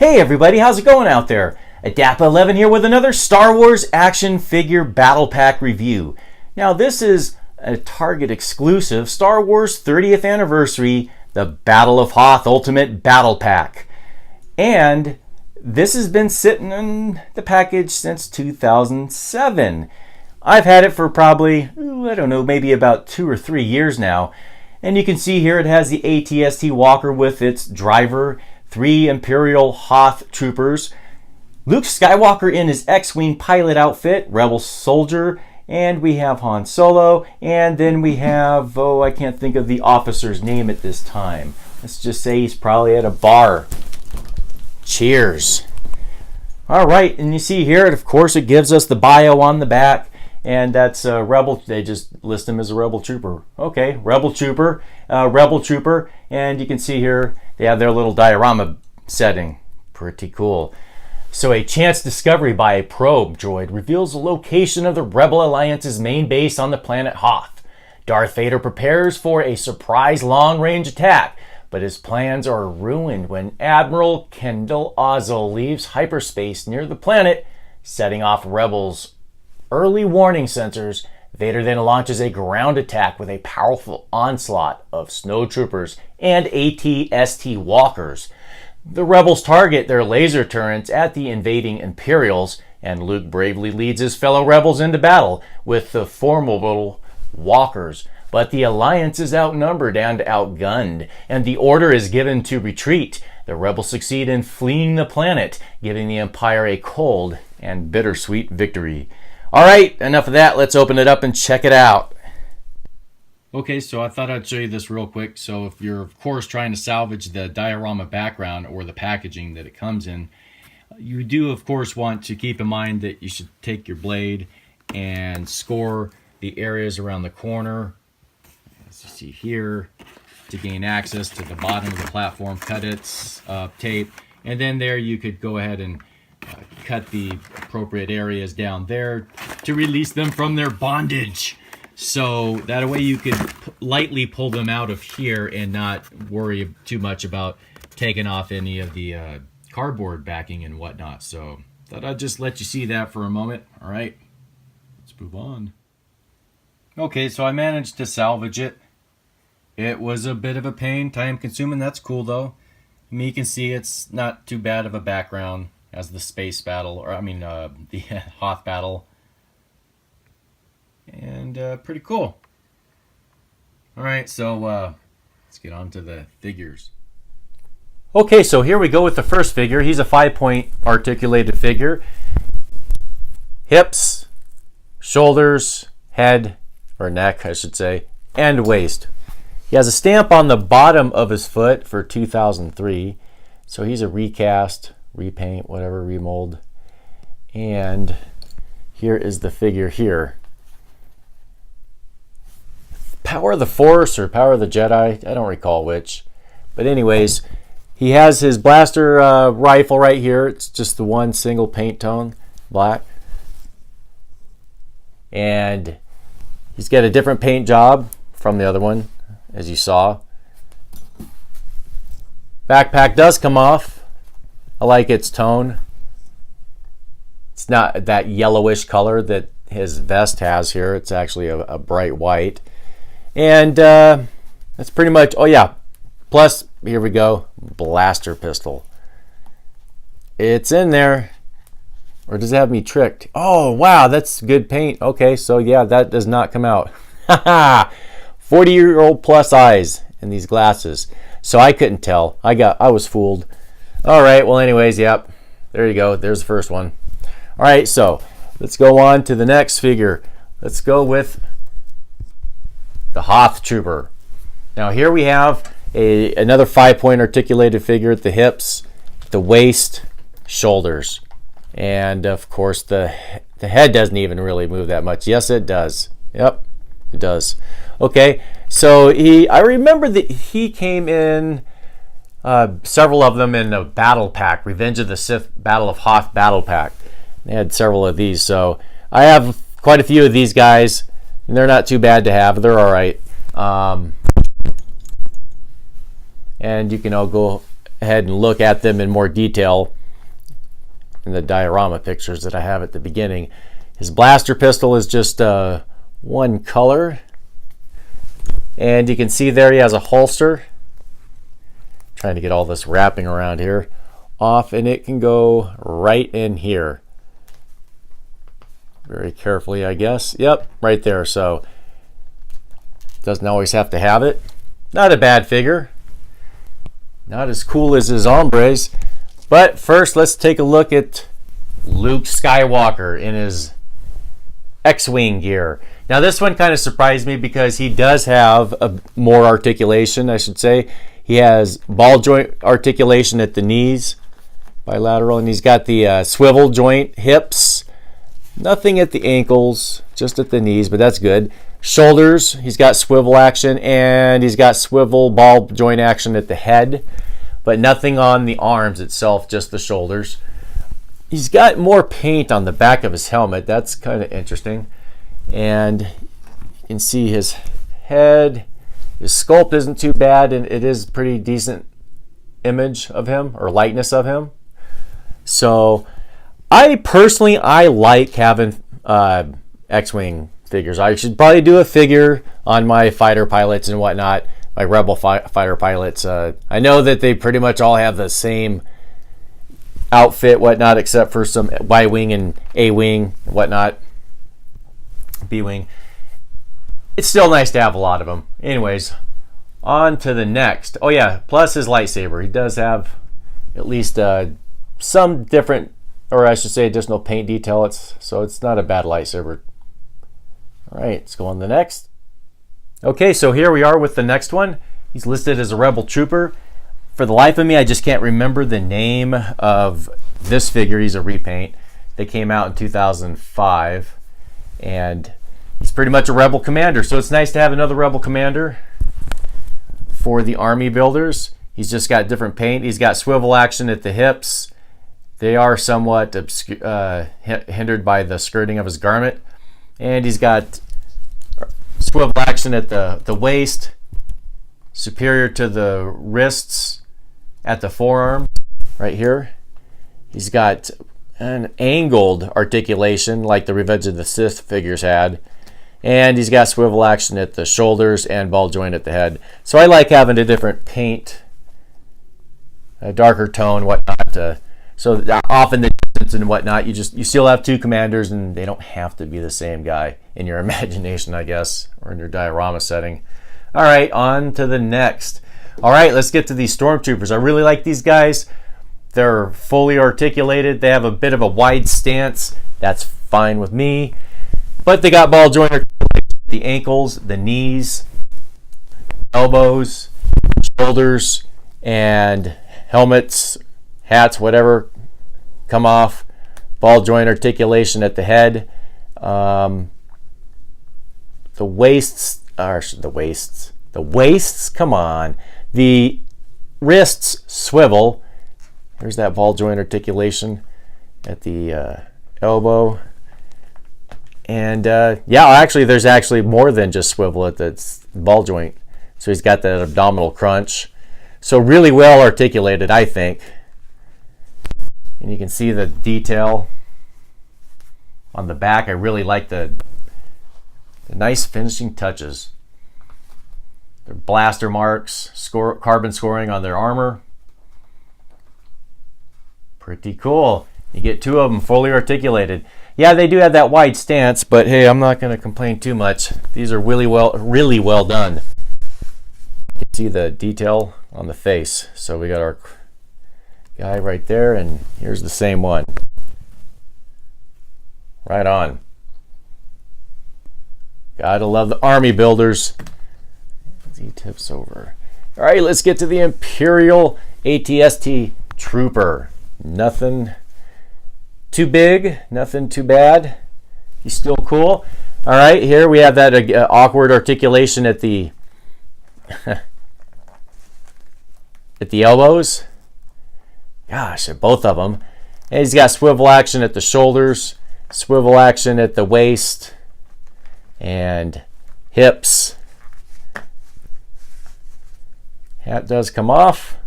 Hey everybody, how's it going out there? Adapa11 here with another Star Wars action figure battle pack review. Now this is a Target exclusive Star Wars 30th anniversary, the Battle of Hoth Ultimate Battle Pack. And this has been sitting in the package since 2007. I've had it for probably, I don't know, maybe about 2 or 3 years now. And you can see here it has the AT-ST Walker with its driver, 3 Imperial Hoth troopers, Luke Skywalker in his X-Wing pilot outfit, Rebel soldier, and we have Han Solo, and then we have, I can't think of the officer's name at this time. Let's just say he's probably at a bar. Cheers. All right, and you see here, of course, it gives us the bio on the back, and that's Rebel. They just list him as a Rebel Trooper. Okay, Rebel Trooper, and you can see here they have their little diorama setting. Pretty cool. So a chance discovery by a probe droid reveals the location of the Rebel Alliance's main base on the planet Hoth. Darth Vader prepares for a surprise long-range attack, but his plans are ruined when Admiral Kendall Ozzel leaves hyperspace near the planet, setting off Rebels' early warning sensors. Vader then launches a ground attack with a powerful onslaught of snowtroopers and AT-ST walkers. The Rebels target their laser turrets at the invading Imperials, and Luke bravely leads his fellow Rebels into battle with the formidable walkers. But the Alliance is outnumbered and outgunned, and the order is given to retreat. The Rebels succeed in fleeing the planet, giving the Empire a cold and bittersweet victory. All right, enough of that. Let's open it up and check it out. Okay, so I thought I'd show you this real quick. So if you're, of course, trying to salvage the diorama background or the packaging that it comes in, you do, of course, want to keep in mind that you should take your blade and score the areas around the corner, as you see here, to gain access to the bottom of the platform. Cut its tape, and then there you could go ahead and cut the appropriate areas down there to release them from their bondage. So that way you could lightly pull them out of here and not worry too much about taking off any of the cardboard backing and whatnot. So thought I'd just let you see that for a moment. All right, let's move on. Okay, so I managed to salvage it. It was a bit of a pain, time consuming. That's cool though. I mean, you can see it's not too bad of a background as the space battle, or I mean the Hoth battle. And pretty cool. Alright, so let's get on to the figures. Okay, so here we go with the first figure. He's a 5-point articulated figure. Hips, shoulders, head, or neck, I should say, and waist. He has a stamp on the bottom of his foot for 2003. So he's a recast, repaint, whatever, remold. And here is the figure here. Power of the Force or Power of the Jedi, I don't recall which. But anyways, he has his blaster rifle right here. It's just the one single paint tone, black. And he's got a different paint job from the other one, as you saw. Backpack does come off. I like its tone. It's not that yellowish color that his vest has here. It's actually a bright white. And that's pretty much, oh yeah, plus, here we go, blaster pistol. It's in there. Or does it have me tricked? Oh, wow, that's good paint. Okay, so yeah, that does not come out. 40-year-old plus eyes in these glasses. So I couldn't tell. I was fooled. All right, well anyways, yep. There you go. There's the first one. All right, so let's go on to the next figure. Let's go with the Hoth Trooper. Now here we have another 5-point articulated figure at the hips, the waist, shoulders, and of course the head doesn't even really move that much. Yes, it does. Yep, it does. Okay, so I remember that he came in several of them in a battle pack, Revenge of the Sith Battle of Hoth battle pack. They had several of these, so I have quite a few of these guys. And they're not too bad to have. They're all right. And you can all go ahead and look at them in more detail in the diorama pictures that I have at the beginning. His blaster pistol is just one color. And you can see there he has a holster. Trying to get all this wrapping around here off, and it can go right in here. Very carefully, I guess. Yep, right there. So doesn't always have to have it. Not a bad figure. Not as cool as his hombres. But first, let's take a look at Luke Skywalker in his X-Wing gear. Now this one kind of surprised me because he does have more articulation, I should say. He has ball joint articulation at the knees, bilateral, and he's got the swivel joint hips. Nothing at the ankles, just at the knees, but that's good. Shoulders, he's got swivel action, and he's got swivel ball joint action at the head, but nothing on the arms itself, just the shoulders. He's got more paint on the back of his helmet. That's kind of interesting. And you can see his head. His sculpt isn't too bad, and it is pretty decent image of him, or likeness of him. So I personally like having X-Wing figures. I should probably do a figure on my fighter pilots and whatnot, my Rebel fighter pilots. I know that they pretty much all have the same outfit, whatnot, except for some Y-Wing and A-Wing and whatnot, B-Wing. It's still nice to have a lot of them. Anyways, on to the next. Oh yeah, plus his lightsaber. He does have at least some different, or I should say additional paint detail. So it's not a bad lightsaber. All right, let's go on to the next. Okay, so here we are with the next one. He's listed as a Rebel Trooper. For the life of me, I just can't remember the name of this figure. He's a repaint. They came out in 2005, and he's pretty much a Rebel commander. So it's nice to have another Rebel commander for the army builders. He's just got different paint. He's got swivel action at the hips. They are somewhat hindered by the skirting of his garment. And he's got swivel action at the waist, superior to the wrists at the forearm, right here. He's got an angled articulation like the Revenge of the Sith figures had. And he's got swivel action at the shoulders and ball joint at the head. So I like having a different paint, a darker tone, whatnot. So often the distance and whatnot, you still have two commanders, and they don't have to be the same guy in your imagination, I guess, or in your diorama setting. All right, on to the next. All right, let's get to these Stormtroopers. I really like these guys. They're fully articulated. They have a bit of a wide stance. That's fine with me. But they got ball joint articulation at the ankles, the knees, elbows, shoulders, and helmets, hats, whatever, come off. Ball joint articulation at the head. The waists, come on. The wrists swivel. There's that ball joint articulation at the elbow. And yeah, actually, there's actually more than just swivel at the ball joint. So he's got that abdominal crunch. So really well articulated, I think. And you can see the detail on the back. I really like the nice finishing touches. Their blaster marks, carbon scoring on their armor. Pretty cool. You get two of them fully articulated. Yeah, they do have that wide stance, but hey, I'm not going to complain too much. These are really well done. You can see the detail on the face. So we got our guy right there, and here's the same one. Right on. Gotta love the army builders. He tips over. All right, let's get to the Imperial ATST Trooper. Nothing too big, nothing too bad. He's still cool. All right, here we have that awkward articulation at the at the elbows. Gosh, at both of them. And he's got swivel action at the shoulders, swivel action at the waist and hips. Hat does come off.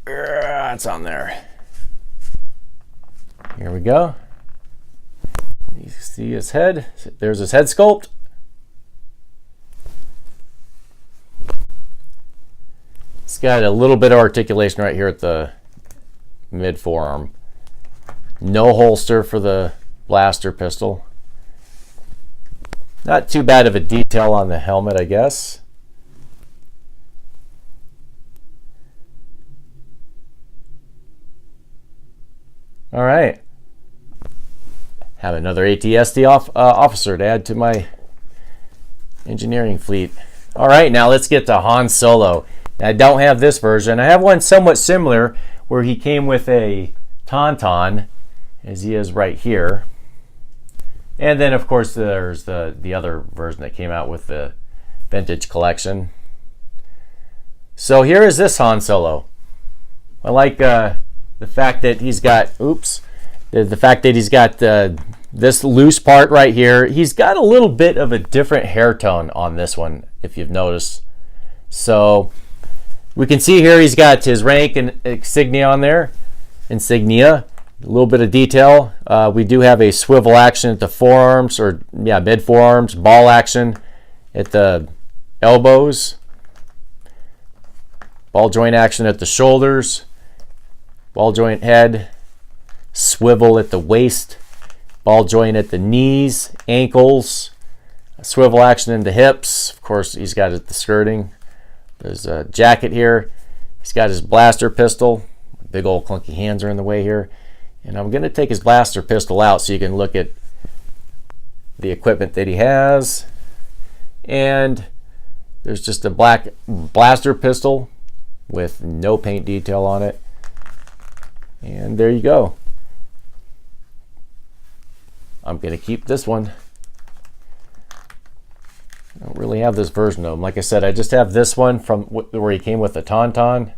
It's on there. Here we go. You see his head. There's his head sculpt. It's got a little bit of articulation right here at the mid forearm. No holster for the blaster pistol. Not too bad of a detail on the helmet, I guess. All right. Have another ATSD officer to add to my engineering fleet. All right, now let's get to Han Solo. Now, I don't have this version. I have one somewhat similar where he came with a Tauntaun, as he is right here. And then, of course, there's the other version that came out with the Vintage Collection. So here is this Han Solo. I like the fact that he's got, the fact that he's got this loose part right here. He's got a little bit of a different hair tone on this one, if you've noticed. So we can see here he's got his rank and insignia on there. Insignia. A little bit of detail. We do have a swivel action at the forearms, or mid forearms, ball action at the elbows, ball joint action at the shoulders, ball joint head, swivel at the waist, ball joint at the knees, ankles, swivel action in the hips. Of course, he's got it at the skirting. There's a jacket here. He's got his blaster pistol. Big old clunky hands are in the way here. And I'm going to take his blaster pistol out so you can look at the equipment that he has. And there's just a black blaster pistol with no paint detail on it. And there you go. I'm going to keep this one. I don't really have this version of him. Like I said, I just have this one from where he came with the Tauntaun.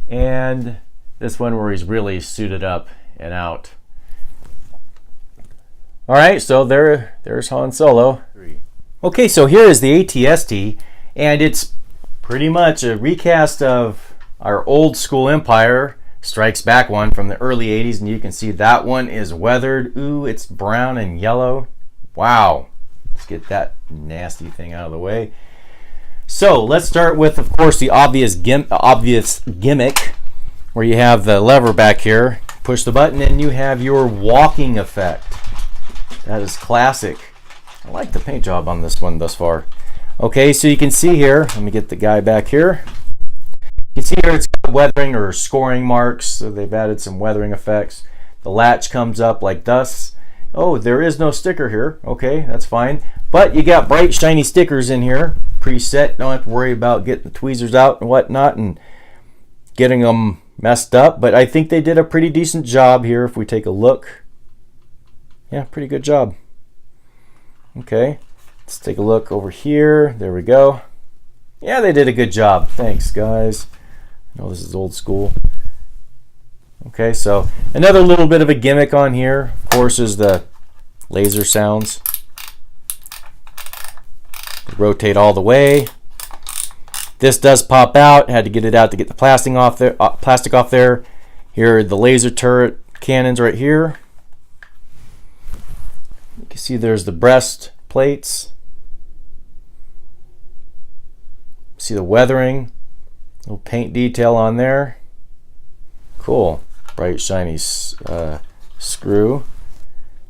And this one where he's really suited up and out. All right, so there's Han Solo. Okay, so here is the ATST, and it's pretty much a recast of our old school Empire Strikes Back one from the early 80s, and you can see that one is weathered. Ooh, it's brown and yellow. Wow. Let's get that nasty thing out of the way. So let's start with, of course, the obvious gimmick, where you have the lever back here. Push the button and you have your walking effect. That is classic. I like the paint job on this one thus far. Okay, so you can see here, let me get the guy back here. You can see here it's got weathering or scoring marks, so they've added some weathering effects. The latch comes up like thus. Oh, there is no sticker here. Okay, that's fine. But you got bright, shiny stickers in here, preset. Don't have to worry about getting the tweezers out and whatnot and getting them messed up. But I think they did a pretty decent job here if we take a look. Yeah, pretty good job. Okay, let's take a look over here. There we go. Yeah, they did a good job. Thanks, guys. I know this is old school. Okay, so another little bit of a gimmick on here, of course, is the laser sounds. Rotate all the way. This does pop out. Had to get it out to get the plastic off there. Here are the laser turret cannons right here. You can see there's the breast plates. See the weathering, little paint detail on there. Cool, bright shiny screw.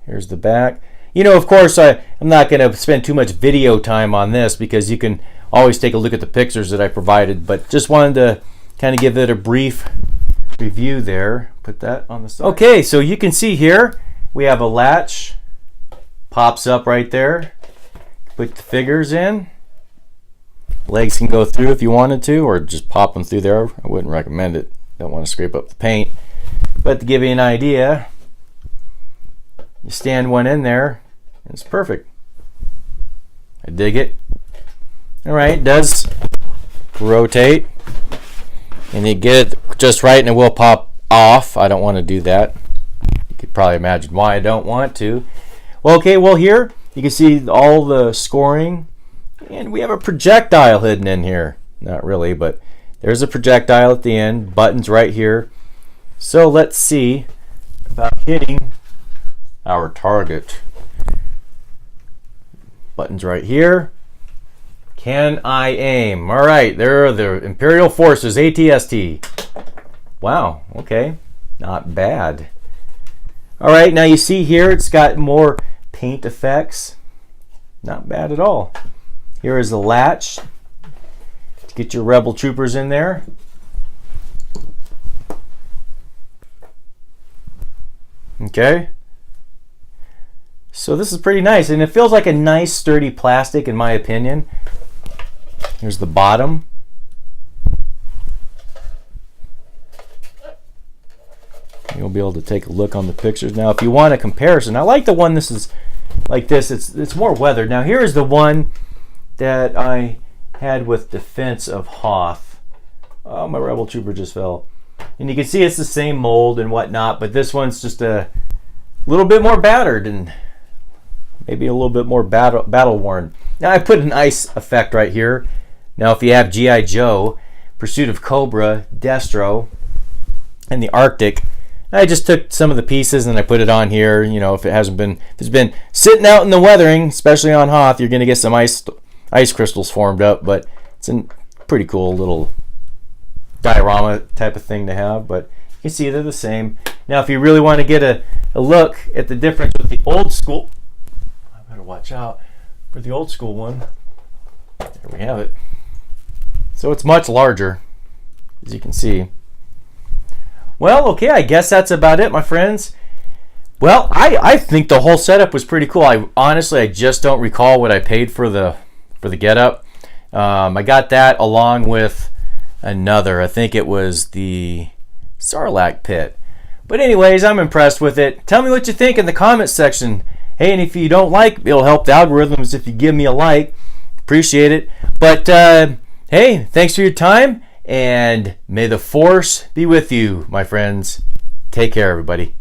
Here's the back. You know, of course, I'm not going to spend too much video time on this because you can always take a look at the pictures that I provided, but just wanted to kind of give it a brief review there. Put that on the side. Okay, so you can see here we have a latch. Pops up right there. Put the figures in. Legs can go through if you wanted to, or just pop them through there. I wouldn't recommend it. Don't want to scrape up the paint. But to give you an idea, you stand one in there, and it's perfect. I dig it. All right, it does rotate, and you get it just right, and it will pop off. I don't want to do that. You could probably imagine why I don't want to. Well, okay, well here you can see all the scoring, and we have a projectile hidden in here. Not really, but there's a projectile at the end. Buttons right here. So let's see. about hitting our target. Buttons right here. Can I aim? All right, there are the Imperial Forces, ATST. Wow, okay, not bad. All right, now you see here it's got more paint effects. Not bad at all. Here is the latch to get your Rebel troopers in there. Okay. So this is pretty nice, and it feels like a nice sturdy plastic in my opinion. Here's the bottom. You'll be able to take a look on the pictures. Now if you want a comparison, I like the one this is like this. It's more weathered. Now here is the one that I had with Defense of Hoth. Oh, my Rebel Trooper just fell. And you can see it's the same mold and whatnot, but this one's just a little bit more battered and maybe a little bit more battle worn. Now I put an ice effect right here. Now if you have G.I. Joe, Pursuit of Cobra, Destro, and the Arctic, I just took some of the pieces and I put it on here. You know, if it's been sitting out in the weathering, especially on Hoth, you're gonna get some ice crystals formed up, but it's a pretty cool little diorama type of thing to have. But you can see they're the same. Now if you really want to get a look at the difference with the old school, I better watch out for the old school one. There we have it. So it's much larger, as you can see. Well, okay, I guess that's about it, my friends. Well, I think the whole setup was pretty cool. I just don't recall what I paid for the getup. I got that along with another. I think it was the Sarlacc pit. But anyways, I'm impressed with it. Tell me what you think in the comments section. Hey, and if you don't like, it'll help the algorithms if you give me a like. Appreciate it. But hey, thanks for your time, and may the Force be with you, my friends. Take care, everybody.